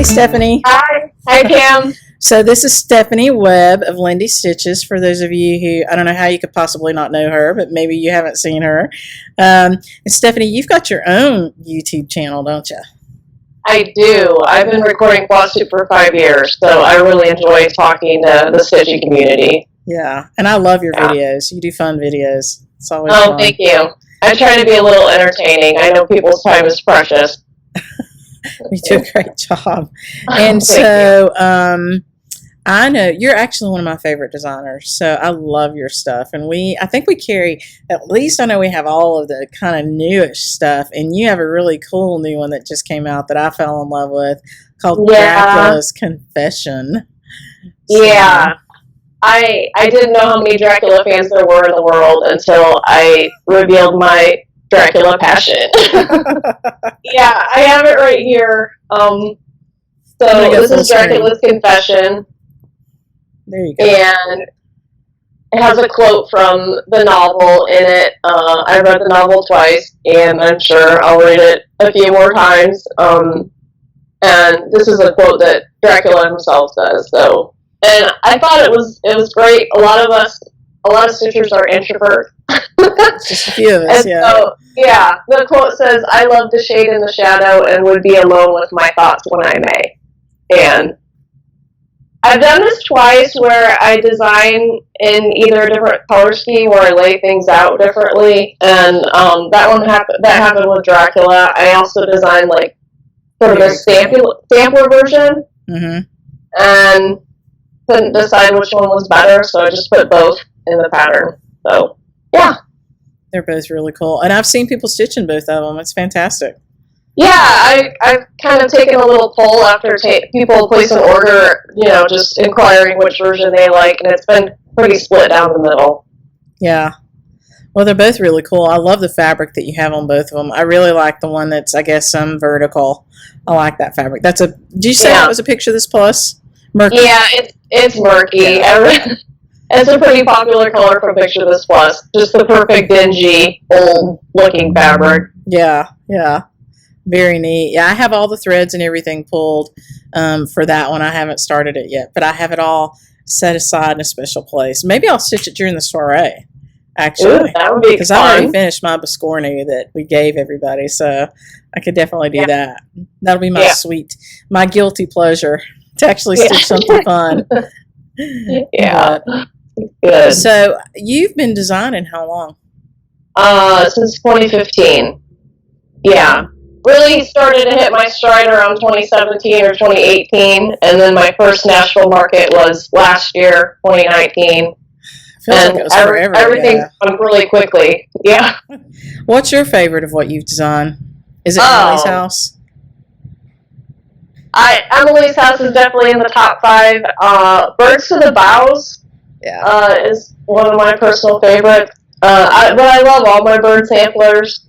Hey, Stephanie. Hi. Hi, Pam. So this is Stephanie Webb of Lindy Stitches. For those of you who, I don't know how you could possibly not know her, but maybe you haven't seen her. And Stephanie, you've got your own YouTube channel, don't you? I do. I've been recording FlossTubes for 5 years, so I really enjoy talking to the stitching community. Yeah, and I love your videos. You do fun videos. It's always fun. fun. Thank you. I try to be a little entertaining. I know people's time is precious. You do a great job. And so, I know you're actually one of my favorite designers, so I love your stuff. And I think we carry, at least I know we have all of the kind of newish stuff, and you have a really cool new one that just came out that I fell in love with called Dracula's Confession. So, yeah. I didn't know how many Dracula fans there were in the world until I revealed my Dracula passion. Yeah, I have it right here. So this is Dracula's Confession. There you go. And it has a quote from the novel in it. I read the novel twice, and I'm sure I'll read it a few more times. And this is a quote that Dracula himself says. So, and I thought it was great. A lot of stitchers are introverts. Just a few of us, yeah. So, yeah, the quote says, "I love to shade in the shadow and would be alone with my thoughts when I may." And I've done this twice where I design in either a different color scheme where I lay things out differently. And that happened with Dracula. I also designed like sort of a sampler version. Mm-hmm. And couldn't decide which one was better, so I just put both in the pattern. So, yeah. They're both really cool. And I've seen people stitching both of them. It's fantastic. Yeah, I've kind of taken a little poll after people place an order, just inquiring which version they like, and it's been pretty split down the middle. Yeah. Well, they're both really cool. I love the fabric that you have on both of them. I really like the one that's, I guess, some vertical. I like that fabric. Did you say that was a picture of this plus? Murky? Yeah, it's murky. Yeah. It's a pretty popular color for Picture This Plus. Just the perfect dingy, old-looking fabric. Yeah, yeah. Very neat. Yeah, I have all the threads and everything pulled for that one. I haven't started it yet, but I have it all set aside in a special place. Maybe I'll stitch it during the soiree, actually. Ooh, that would be because I already finished my Biscornu that we gave everybody, so I could definitely do that. That'll be my guilty pleasure to actually stitch something fun. Yeah. Good. So you've been designing how long? Since 2015. Yeah. Really started to hit my stride around 2017 or 2018, and then my first Nashville market was last year, 2019. Like it was forever. Everything's gone really quickly. Yeah. What's your favorite of what you've designed? Is it Emily's house? Emily's house is definitely in the top 5. Birds to the Bows is one of my personal favorites. But I love all my bird samplers.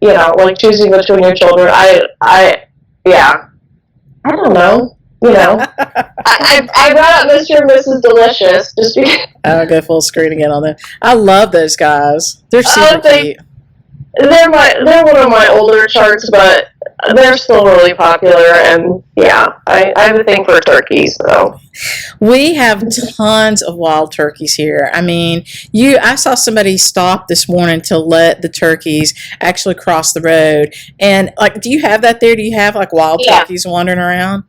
Like choosing between your children. I don't know. I brought up Mr. and Mrs. Delicious just because. I'll go full screen again on them. I love those guys. They're super cute. They're one of my older charts, but they're still really popular, and I have a thing for turkeys, so. We have tons of wild turkeys here. I mean, I saw somebody stop this morning to let the turkeys actually cross the road, and do you have that there? Do you have wild turkeys wandering around?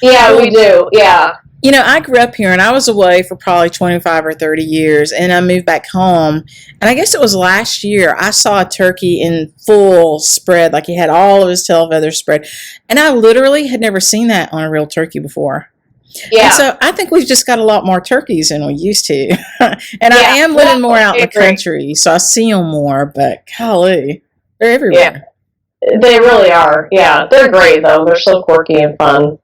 Yeah, we do. Yeah. I grew up here, and I was away for probably 25 or 30 years, and I moved back home, and I guess it was last year, I saw a turkey in full spread, he had all of his tail feathers spread, and I literally had never seen that on a real turkey before. Yeah. And so I think we've just got a lot more turkeys than we used to, and I am living more out in the country, so I see them more, but golly, they're everywhere. Yeah. They really are. Yeah, they're great, though. They're so quirky and fun.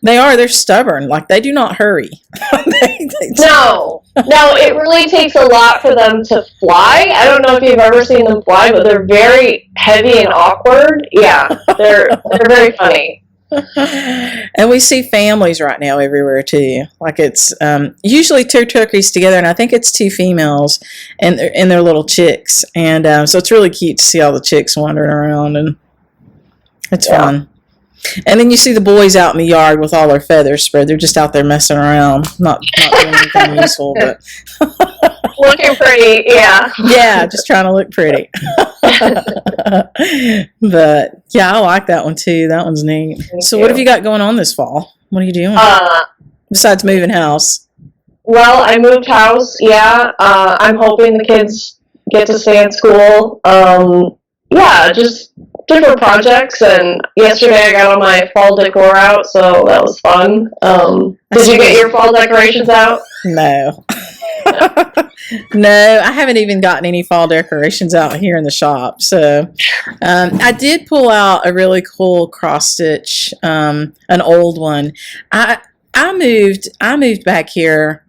They are. They're stubborn. They do not hurry. No, it really takes a lot for them to fly. I don't know if you've ever seen them fly, but they're very heavy and awkward. Yeah, they're very funny. And we see families right now everywhere too. It's usually 2 turkeys together, and I think it's 2 females and their little chicks. And so it's really cute to see all the chicks wandering around, and it's fun. And then you see the boys out in the yard with all their feathers spread. They're just out there messing around, not doing anything useful, but looking pretty, yeah. Yeah, just trying to look pretty. But yeah, I like that one too. That one's neat. So what have you got going on this fall? What are you doing? Besides moving house? Well, I moved house, yeah. I'm hoping the kids get to stay in school. Yeah, just different projects, and yesterday I got all my fall decor out, so that was fun. Did you get your fall decorations out? No. No, I haven't even gotten any fall decorations out here in the shop. So I did pull out a really cool cross stitch, an old one. I moved back here,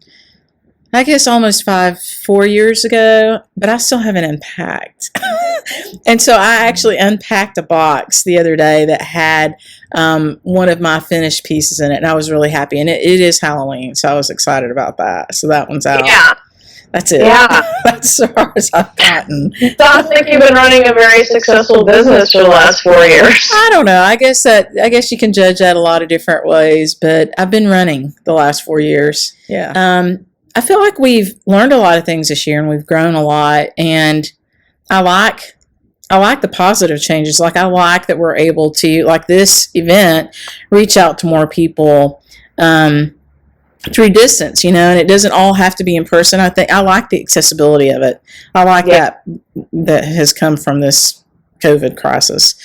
I guess almost 4 years ago, but I still haven't unpacked. And so I actually unpacked a box the other day that had one of my finished pieces in it, and I was really happy. And it is Halloween, so I was excited about that. So that one's out. Yeah. That's it. Yeah. That's as far as I've gotten. Sounds like you've been running a very successful business for the last 4 years. I don't know. I guess you can judge that a lot of different ways, but I've been running the last 4 years. Yeah. I feel like we've learned a lot of things this year, and we've grown a lot, and I like the positive changes. Like, I like that we're able to, like this event, reach out to more people through distance, and it doesn't all have to be in person. I like the accessibility of it. I like that has come from this COVID crisis,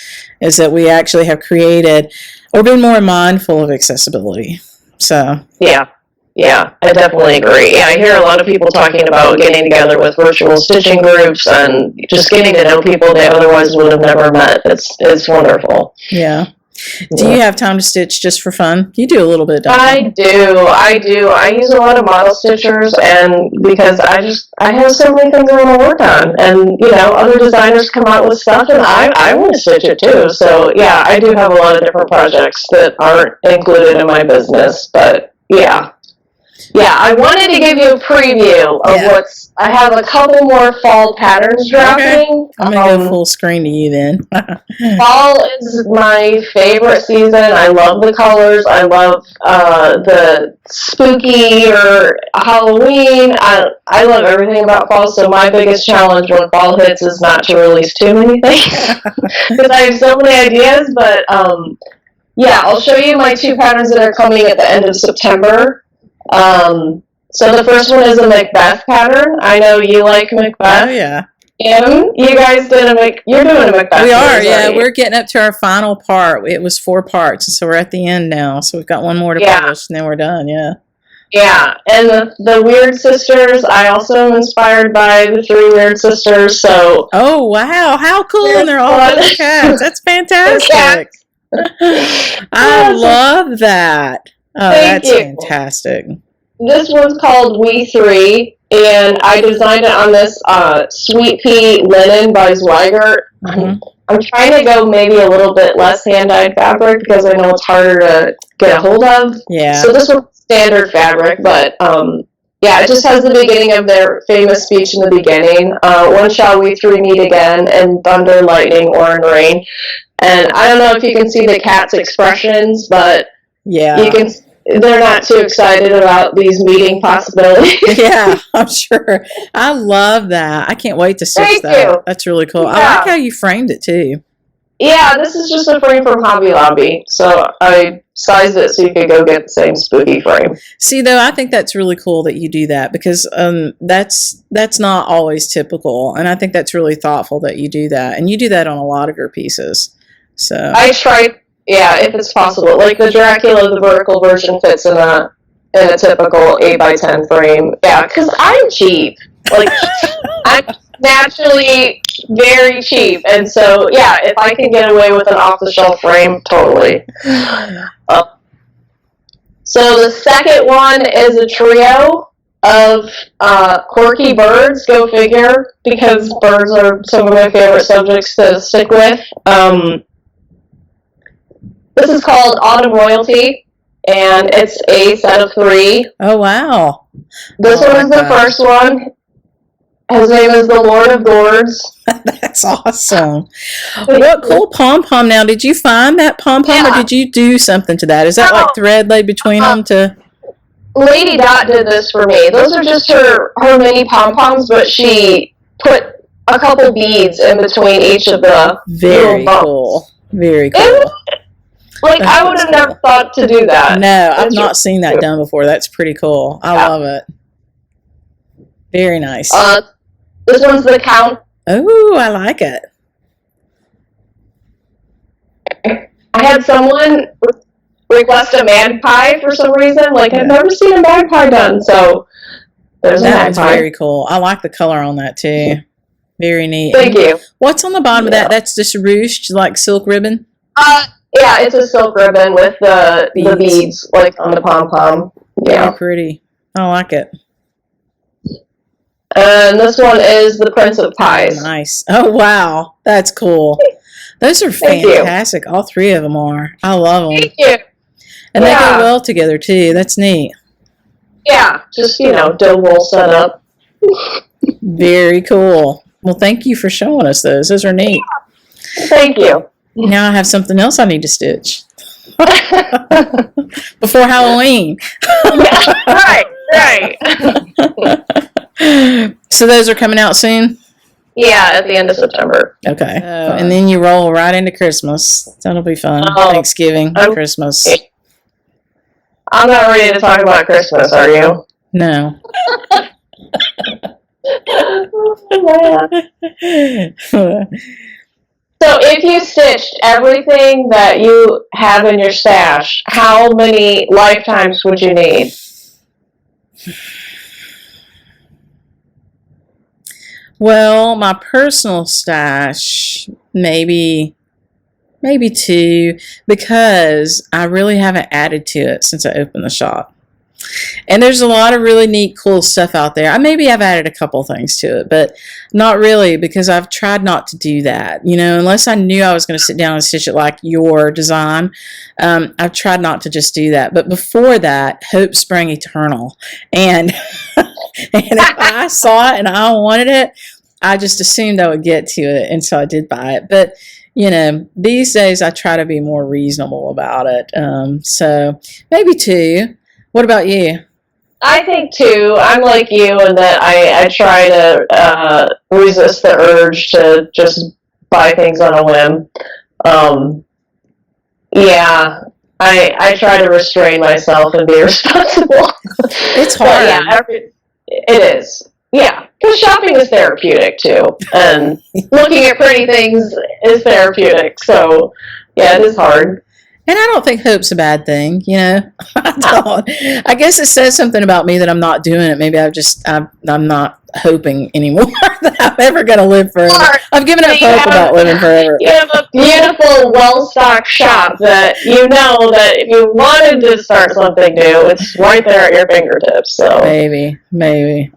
is that we actually have created or been more mindful of accessibility. So Yeah, I definitely agree. Yeah, I hear a lot of people talking about getting together with virtual stitching groups and just getting to know people they otherwise would have never met. It's wonderful. Yeah. Do you have time to stitch just for fun? You do a little bit, don't you? I do. I use a lot of model stitchers, and because I have so many things I want to work on, and other designers come out with stuff, and I want to stitch it too. So yeah, I do have a lot of different projects that aren't included in my business, but yeah. Yeah, I wanted to give you a preview of I have a couple more fall patterns dropping. Okay. I'm going to go full screen to you then. Fall is my favorite season. I love the colors. I love the spooky or Halloween. I love everything about fall, so my biggest challenge when fall hits is not to release too many things. Because I have so many ideas, but yeah, I'll show you my 2 patterns that are coming at the end of September. So the first one is a Macbeth pattern. I know you like Macbeth. Oh, yeah. And you guys you're doing a Macbeth. We are, yeah. We're getting up to our final part. It was 4 parts, and so we're at the end now. So we've got one more to publish, and then we're done, yeah. Yeah, and the Weird Sisters, I also am inspired by the 3 Weird Sisters, so... Oh, wow. How cool. And they're all little cats. That's fantastic. I love that. Oh, Thank that's you. Fantastic. This one's called We 3, and I designed it on this Sweet Pea linen by Zweigert. Mm-hmm. I'm trying to go maybe a little bit less hand-dyed fabric because I know it's harder to get a hold of. Yeah. So this one's standard fabric, but yeah, it just has the beginning of their famous speech in the beginning. When shall we 3 meet again? And thunder, lightning, or in rain. And I don't know if you can see the cat's expressions, but yeah, they're not too excited about these meeting possibilities. Yeah, I'm sure. I love that. I can't wait to stitch that. You. That's really cool. Yeah. I like how you framed it too. Yeah, this is just a frame from Hobby Lobby. So I sized it so you could go get the same spooky frame. See, though, I think that's really cool that you do that because that's not always typical. And I think that's really thoughtful that you do that. And you do that on a lot of your pieces. So I tried, yeah, if it's possible. Like the Dracula, the vertical version fits in a typical 8x10 frame. Yeah, because I'm cheap. Like, I'm naturally very cheap. And so, yeah, if I can get away with an off-the-shelf frame, totally. So the second one is a trio of quirky birds, go figure, because birds are some of my favorite subjects to stick with. This is called Autumn Royalty, and it's a set of 3. Oh, wow. This one is the first one. His name is the Lord of Gourds. That's That's awesome. What cool pom-pom now. Did you find that pom-pom or did you do something to that? Is that like thread laid between them to... Lady Dot did this for me. Those are just her mini pom-poms, but she put a couple beads in between each of the Very cool. Very cool. I would have never thought to do that. No, I've not seen that done before. That's pretty cool. I love it. Very nice. This one's the count. Oh, I like it. I had someone request a magpie for some reason. Like, I've never seen a magpie done, so there's a magpie. That's very cool. I like the color on that, too. Very neat. Thank you. What's on the bottom of that? That's just ruched, like silk ribbon? Yeah, it's a silk ribbon with the beads, like, on the pom-pom. Yeah. Very pretty. I like it. And this one is the Prince of Pies. Nice. Oh, wow. That's cool. Those are fantastic. All three of them are. I love them. Thank you. And they go well together, too. That's neat. Yeah, just, dough roll setup. Very cool. Well, thank you for showing us those. Those are neat. Thank you. Now I have something else I need to stitch. Before Halloween. Yeah, right. So those are coming out soon? Yeah, at the end of September. Okay. And then you roll right into Christmas. That'll be fun. Thanksgiving, Christmas. I'm not ready to talk about Christmas, are you? No. So if you stitched everything that you have in your stash, how many lifetimes would you need? Well, my personal stash, maybe 2, because I really haven't added to it since I opened the shop. And there's a lot of really neat, cool stuff out there. Maybe I've added a couple things to it, but not really, because I've tried not to do that. Unless I knew I was going to sit down and stitch it like your design, I've tried not to just do that. But before that, hope sprang eternal. And, and if I saw it and I wanted it, I just assumed I would get to it, and so I did buy it. But these days I try to be more reasonable about it. So maybe 2. What about you? I think 2. I'm like you in that I try to resist the urge to just buy things on a whim. Yeah, I try to restrain myself and be responsible. It's hard. It is. Yeah, because shopping is therapeutic too, and looking at pretty things is therapeutic. So, yeah, it is hard. And I don't think hope's a bad thing, I don't. I guess it says something about me that I'm not doing it. Maybe I'm not hoping anymore that I'm ever going to live forever. I've given up hope about living forever. You have a beautiful, well-stocked shop that that if you wanted to start something new, it's right there at your fingertips. So maybe.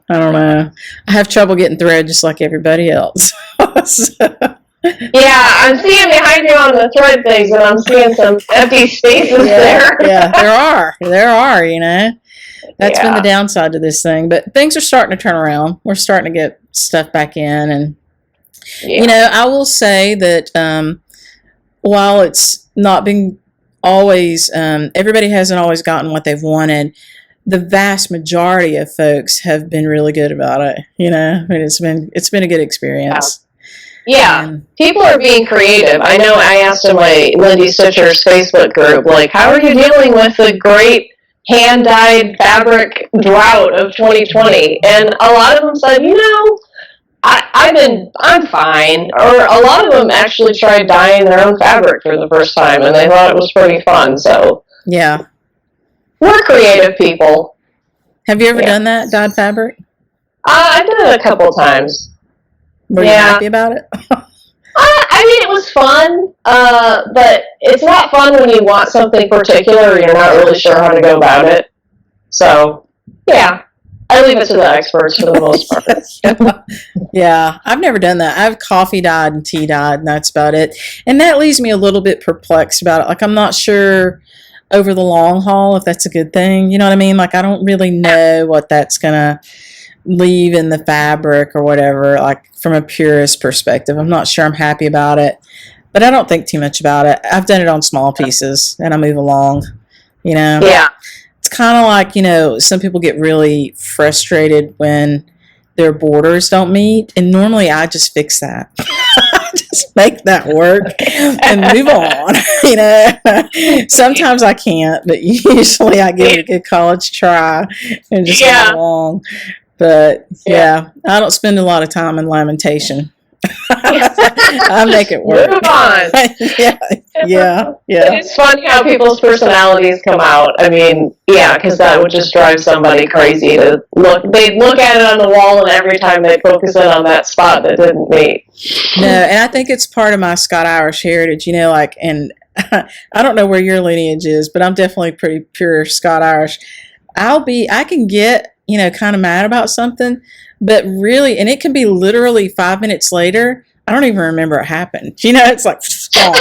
I don't know. I have trouble getting thread just like everybody else. Yeah, I'm seeing behind you on the thread things, and I'm seeing some empty spaces there. Yeah, there are, That's been the downside to this thing, but things are starting to turn around. We're starting to get stuff back in, and I will say that while it's not been always, everybody hasn't always gotten what they've wanted. The vast majority of folks have been really good about it. It's been a good experience. Yeah, people are being creative. I know I asked in my Lindy Stitches Facebook group, how are you dealing with the great hand-dyed fabric drought of 2020? And a lot of them said, I'm fine. Or a lot of them actually tried dyeing their own fabric for the first time, and they thought it was pretty fun. So yeah, we're creative people. Have you ever done that, dyed fabric? I did it a couple times. Were you happy about it? It was fun, but it's not fun when you want something particular and you're not really sure how to go about it. So, yeah, I leave it to the experts for the most part. Yeah, I've never done that. I've coffee dyed and tea dyed, and that's about it. And that leaves me a little bit perplexed about it. I'm not sure over the long haul if that's a good thing. You know what I mean? I don't really know what that's going to leave in the fabric or whatever, like from a purist perspective. I'm not sure I'm happy about it, but I don't think too much about it. I've done it on small pieces and I move along, you know. Yeah. It's kind of like, some people get really frustrated when their borders don't meet, and normally I just fix that. Just make that work and move on. Sometimes I can't, but usually I give it a good college try and just move along. But I don't spend a lot of time in lamentation. I make it work. Move on. yeah. It's funny how people's personalities come out. I mean, because that would just drive somebody crazy to look. They'd look at it on the wall, and every time they focus in on that spot that didn't meet. No, and I think it's part of my Scott-Irish heritage, and I don't know where your lineage is, but I'm definitely pretty pure Scott-Irish. I can get, kind of mad about something, but really, and it can be literally 5 minutes later, I don't even remember it happened. It's like, gone.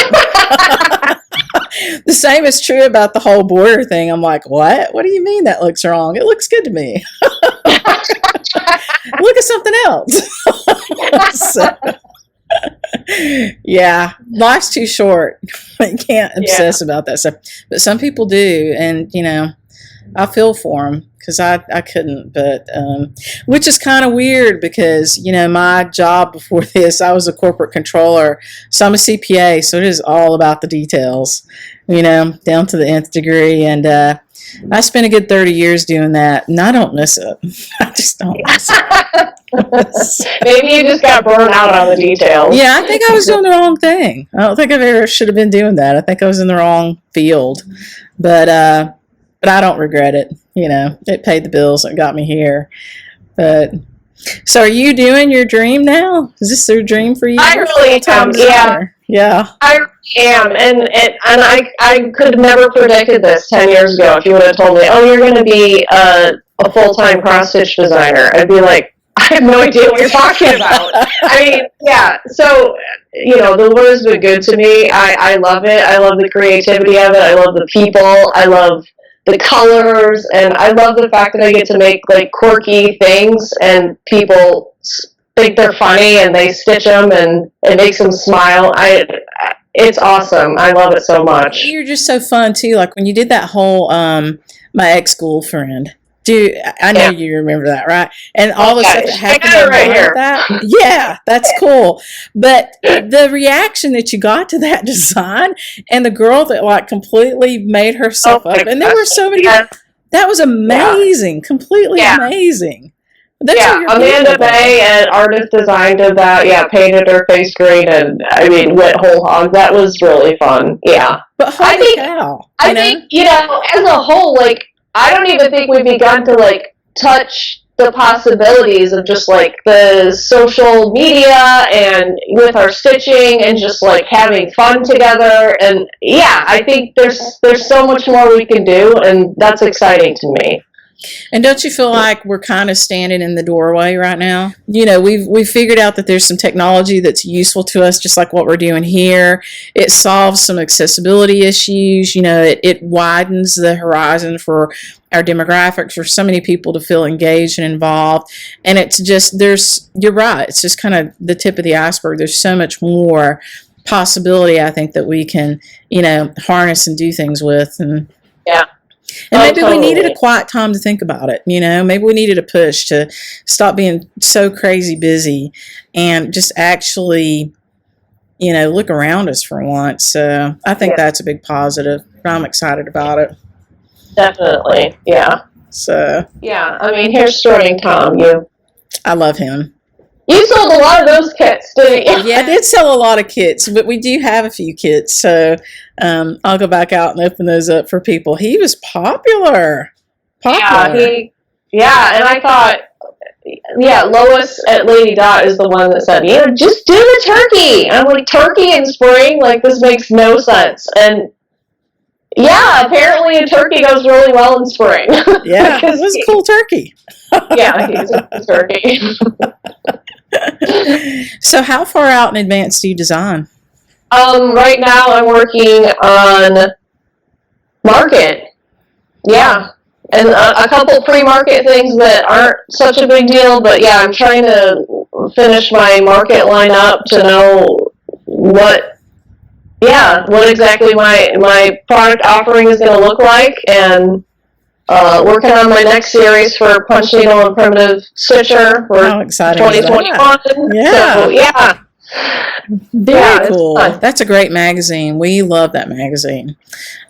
The same is true about the whole border thing. I'm like, what? What do you mean that looks wrong? It looks good to me. Look at something else. Life's too short. You can't obsess about that stuff. But some people do, and, I feel for them. Because I couldn't, but which is kind of weird because, my job before this, I was a corporate controller. So I'm a CPA, so it is all about the details, down to the nth degree. And I spent a good 30 years doing that, and I don't miss it. I just don't miss it. Maybe you just got burned out on the details. Yeah, I think I was doing the wrong thing. I don't think I ever should have been doing that. I think I was in the wrong field. But I don't regret it. It paid the bills and got me here. But so, are you doing your dream now? Is this your dream for you? I really am. Yeah. I am, and I could have never predicted this 10 years ago. If you would have told me, "Oh, you're going to be a full-time cross-stitch designer," I'd be like, "I have no idea what you're talking about." I mean, So, the work's been good to me. I love it. I love the creativity of it. I love the people. I love the colors, and I love the fact that I get to make quirky things and people think they're funny and they stitch them and it makes them smile. It's awesome. I love it so much. You're just so fun too. Like when you did that whole my ex-girlfriend. Dude, I know you remember that, right? And all the stuff that happened right here. That. Yeah, that's cool. But the reaction that you got to that design and the girl that completely made herself up, and there were so many. That was amazing, completely amazing. Amanda May and Artist Design did that. Yeah, painted her face green and went whole hog. That was really fun. Yeah, but I think as a whole, I don't even think we've begun to touch the possibilities of just the social media and with our stitching and just having fun together. And I think there's so much more we can do, and that's exciting to me. And don't you feel like we're kind of standing in the doorway right now? We've figured out that there's some technology that's useful to us, just like what we're doing here. It solves some accessibility issues. It widens the horizon for our demographics, for so many people to feel engaged and involved. And it's just, you're right, it's just kind of the tip of the iceberg. There's so much more possibility, I think, that we can, harness and do things with. And maybe we needed a quiet time to think about it, Maybe we needed a push to stop being so crazy busy and just actually, look around us for once. So I think that's a big positive. I'm excited about it. Definitely, yeah. So here's Sterling Tom. I love him. You sold a lot of those kits, didn't you? Yeah, I did sell a lot of kits, but we do have a few kits, so I'll go back out and open those up for people. He was popular. And I thought, Lois at Lady Dot is the one that said, just do the turkey. I'm like, turkey in spring? This makes no sense. And apparently a turkey goes really well in spring. Yeah, it was a cool turkey. He's a cool turkey. So how far out in advance do you design? Right now I'm working on market. Yeah. and a couple pre-market things that aren't such a big deal. But yeah, I'm trying to finish my market lineup to know what exactly my product offering is going to look like, and working on my next series for Punch Needle and Primitive Stitcher for 2021. Yeah. So, yeah. Very cool. That's a great magazine. We love that magazine.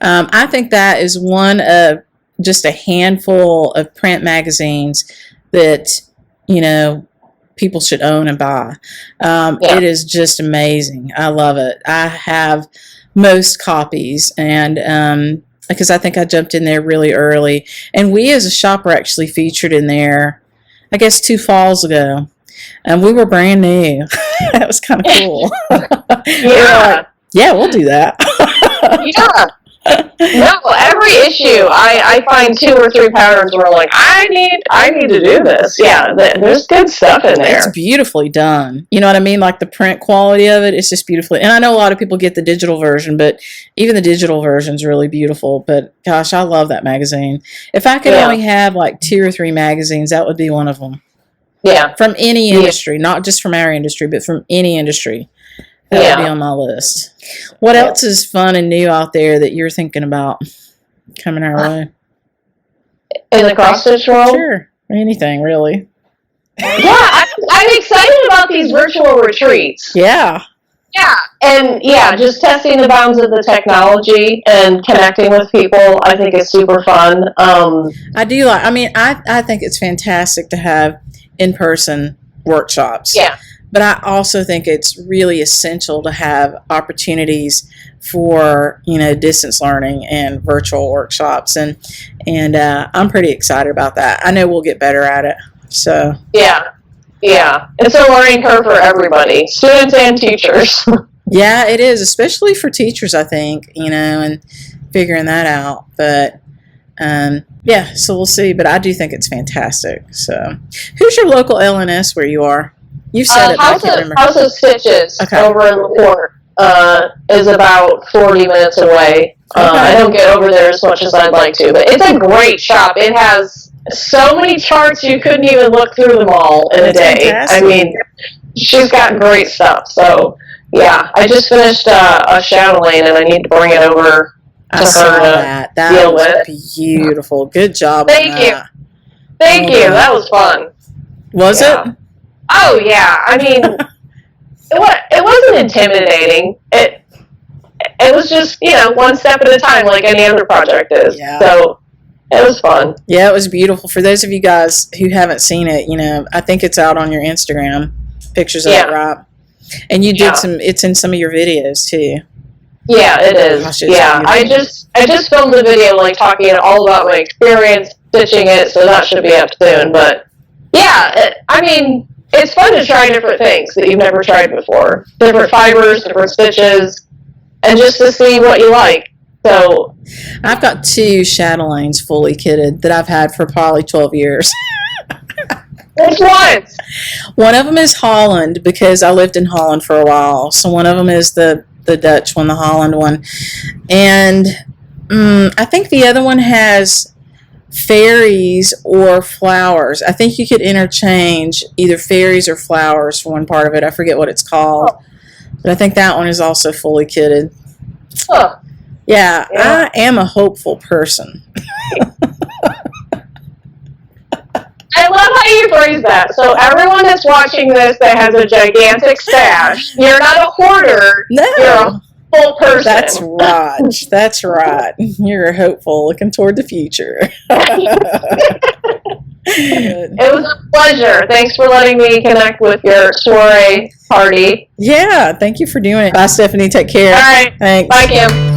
I think that is one of just a handful of print magazines that, people should own and buy. It is just amazing. I love it. I have most copies, and because I think I jumped in there really early. And we as a shop were actually featured in there, I guess 2 falls ago. And we were brand new. That was kind of cool. Yeah. Yeah, we'll do that. Yeah. No, every issue I find 2 or 3 patterns where I'm like, I need to do this. Yeah, there's good stuff in there. It's beautifully done. You know what I mean? Like the print quality of it, it's just beautifully. And I know a lot of people get the digital version, but even the digital version is really beautiful. But gosh, I love that magazine. If I could only have like 2 or 3 magazines, that would be one of them. Yeah. From any industry, not just from our industry, but from any industry. That would be on my list. What else is fun and new out there that you're thinking about coming our way? In the cross stitch world? Sure. Anything, really. Yeah, I'm excited about these virtual retreats. Yeah. Yeah, and just testing the bounds of the technology and connecting with people, I think is super fun. I do like, I think it's fantastic to have in-person workshops. Yeah. But I also think it's really essential to have opportunities for, distance learning and virtual workshops. And I'm pretty excited about that. I know we'll get better at it. So. Yeah. Yeah. It's a learning curve for everybody, students and teachers. Yeah, it is, especially for teachers, I think, and figuring that out. But, so we'll see. But I do think it's fantastic. So who's your local LNS where you are? You've said it, but I can't remember. House of Stitches over in LaPorte is about 40 minutes away. I don't get over there as much as I'd like to, but it's a great shop. It has so many charts you couldn't even look through them all in a day. Fantastic. She's got great stuff. So, yeah, I just finished a chatelaine, and I need to bring it over to her to deal with. Beautiful. Good job. Thank you. Thank you. That was fun. Was it? Oh, yeah. It wasn't intimidating. It was just, one step at a time like any other project is. Yeah. So it was fun. Yeah, it was beautiful. For those of you guys who haven't seen it, I think it's out on your Instagram, pictures of it, right? And you did it's in some of your videos too. Yeah, it is. Gosh, I just filmed a video talking all about my experience stitching it, so that should be up soon. But yeah, it's fun to try different things that you've never tried before. Different fibers, different stitches, and just to see what you like. So I've got 2 chatelaines fully kitted that I've had for probably 12 years. Which ones? One of them is Holland, because I lived in Holland for a while. So one of them is the Dutch one, the Holland one. And I think the other one has fairies or flowers. I think you could interchange either fairies or flowers for one part of it. I forget what it's called. But I think that one is also fully kitted. Huh. Yeah, I am a hopeful person. I love how you phrase that. So everyone that's watching this that has a gigantic stash, you're not a hoarder. No. You're a full person. That's right. That's right. You're hopeful, looking toward the future. It was a pleasure. Thanks for letting me connect with your soiree party. Yeah, thank you for doing it. Bye, Stephanie. Take care. All right. Thanks. Bye, Kim.